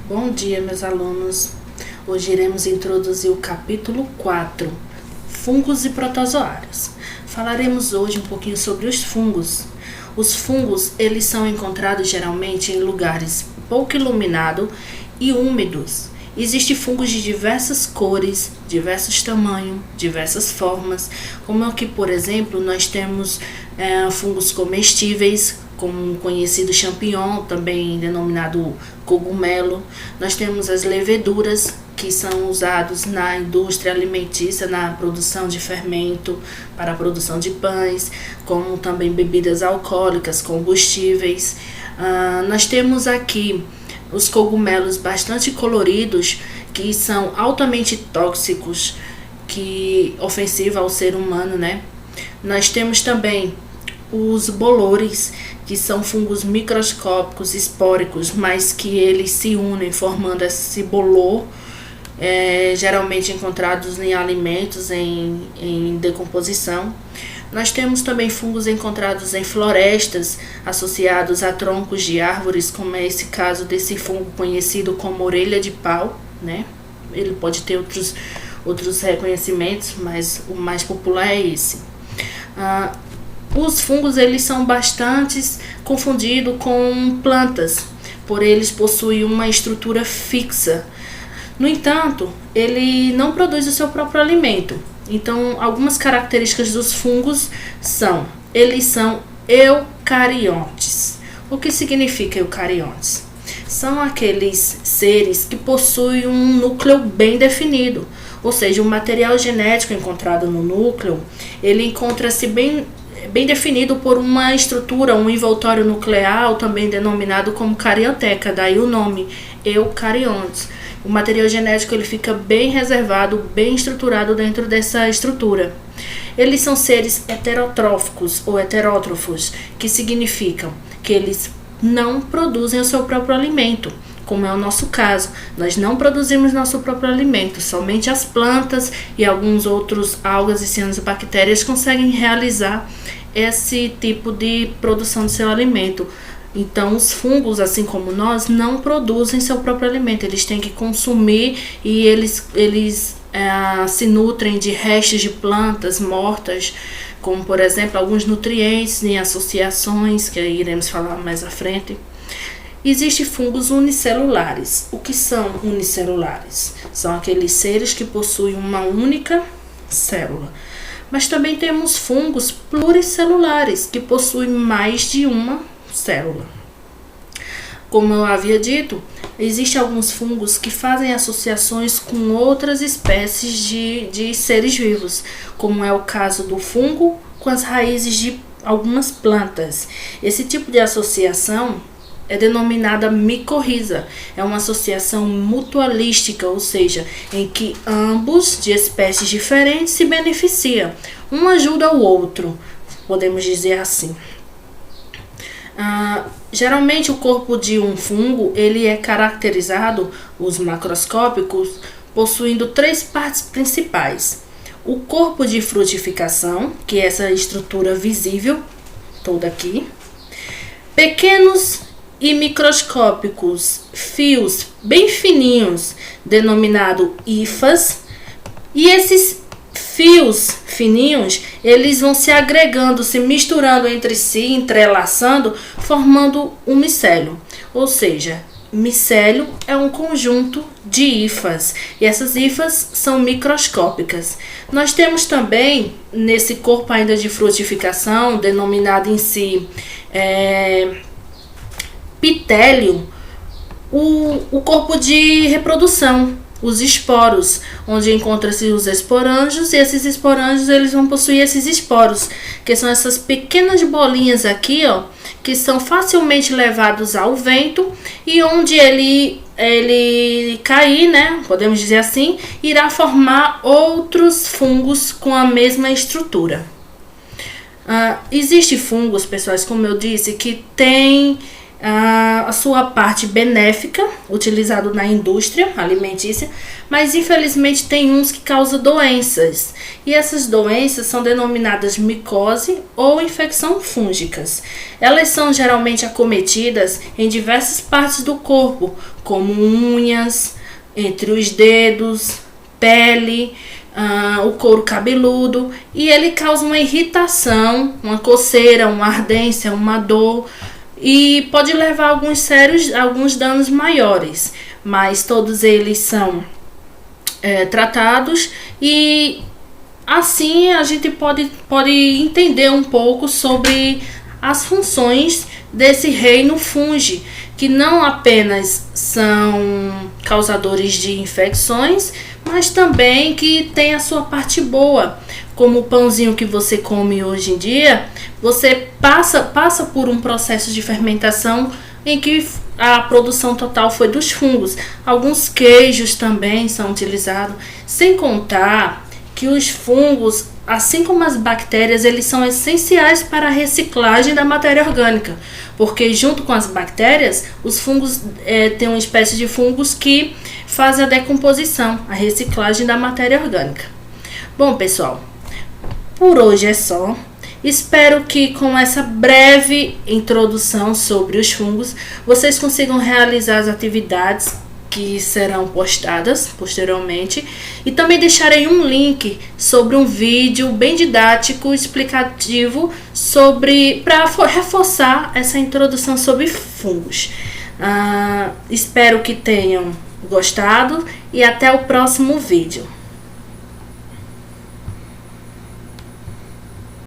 Bom dia, meus alunos. Hoje iremos introduzir o capítulo 4, fungos e protozoários. Falaremos hoje um pouquinho sobre os fungos. Os fungos, eles são encontrados geralmente em lugares pouco iluminados e úmidos. Existem fungos de diversas cores, diversos tamanhos, diversas formas, como aqui, por exemplo, nós temos fungos comestíveis, como o conhecido champignon, também denominado cogumelo. Nós temos as leveduras, que são usados na indústria alimentícia, na produção de fermento, para a produção de pães, como também bebidas alcoólicas, combustíveis. Nós temos aqui os cogumelos bastante coloridos, que são altamente tóxicos, que ofensivos ao ser humano, né? Nós temos também os bolores, que são fungos microscópicos, espóricos, mas que eles se unem formando esse bolor, geralmente encontrados em alimentos em decomposição. Nós temos também fungos encontrados em florestas, associados a troncos de árvores, como é esse caso desse fungo conhecido como orelha de pau, né? Ele pode ter outros reconhecimentos, mas o mais popular é esse. Os fungos, eles são bastante confundidos com plantas, por eles possuem uma estrutura fixa. No entanto, ele não produz o seu próprio alimento. Então, algumas características dos fungos eles são eucariontes. O que significa eucariontes? São aqueles seres que possuem um núcleo bem definido, ou seja, o material genético encontrado no núcleo, ele encontra-se bem definido por uma estrutura, um envoltório nuclear, também denominado como carioteca, daí o nome eucariontes. O material genético ele fica bem reservado, bem estruturado dentro dessa estrutura. Eles são seres heterotróficos ou heterótrofos, que significam que eles não produzem o seu próprio alimento, como é o nosso caso. Nós não produzimos nosso próprio alimento, somente as plantas e alguns outros algas e cianobactérias conseguem realizar esse tipo de produção de seu alimento. Então, os fungos, assim como nós, não produzem seu próprio alimento. Eles têm que consumir e eles se nutrem de restos de plantas mortas, como, por exemplo, alguns nutrientes em associações, que iremos falar mais à frente. Existem fungos unicelulares. O que são unicelulares? São aqueles seres que possuem uma única célula. Mas também temos fungos pluricelulares, que possuem mais de uma célula. Como eu havia dito, existem alguns fungos que fazem associações com outras espécies de seres vivos, como é o caso do fungo com as raízes de algumas plantas. Esse tipo de associação é denominada micorriza. É uma associação mutualística, ou seja, em que ambos de espécies diferentes se beneficiam. Um ajuda o outro, podemos dizer assim. Geralmente o corpo de um fungo ele é caracterizado, os macroscópicos, possuindo 3 partes principais. O corpo de frutificação, que é essa estrutura visível, toda aqui. Pequenos e microscópicos fios bem fininhos, denominado hifas, e esses fios fininhos, eles vão se agregando, se misturando entre si, entrelaçando, formando um micélio. Ou seja, micélio é um conjunto de hifas, e essas hifas são microscópicas. Nós temos também, nesse corpo ainda de frutificação, denominado em si pitélio, o corpo de reprodução, os esporos, onde encontram-se os esporângios, e esses esporângios eles vão possuir esses esporos, que são essas pequenas bolinhas aqui, ó, que são facilmente levados ao vento, e onde ele cair, né, podemos dizer assim, irá formar outros fungos com a mesma estrutura. Existem fungos, pessoal, como eu disse, que tem a sua parte benéfica, utilizado na indústria alimentícia, mas infelizmente tem uns que causam doenças. E essas doenças são denominadas micose ou infecção fúngicas. Elas são geralmente acometidas em diversas partes do corpo, como unhas, entre os dedos, pele, o couro cabeludo, e ele causa uma irritação, uma coceira, uma ardência, uma dor, e pode levar a alguns danos maiores, mas todos eles são tratados, e assim a gente pode entender um pouco sobre as funções desse reino fungi, que não apenas são causadores de infecções, mas também que tem a sua parte boa, como o pãozinho que você come hoje em dia. Você passa por um processo de fermentação em que a produção total foi dos fungos. Alguns queijos também são utilizados, sem contar que os fungos, assim como as bactérias, eles são essenciais para a reciclagem da matéria orgânica, porque junto com as bactérias, os fungos têm uma espécie de fungos que fazem a decomposição, a reciclagem da matéria orgânica. Bom, pessoal, por hoje é só. Espero que com essa breve introdução sobre os fungos, vocês consigam realizar as atividades que serão postadas posteriormente, e também deixarei um link sobre um vídeo bem didático, explicativo, para reforçar essa introdução sobre fungos. Espero que tenham gostado e até o próximo vídeo.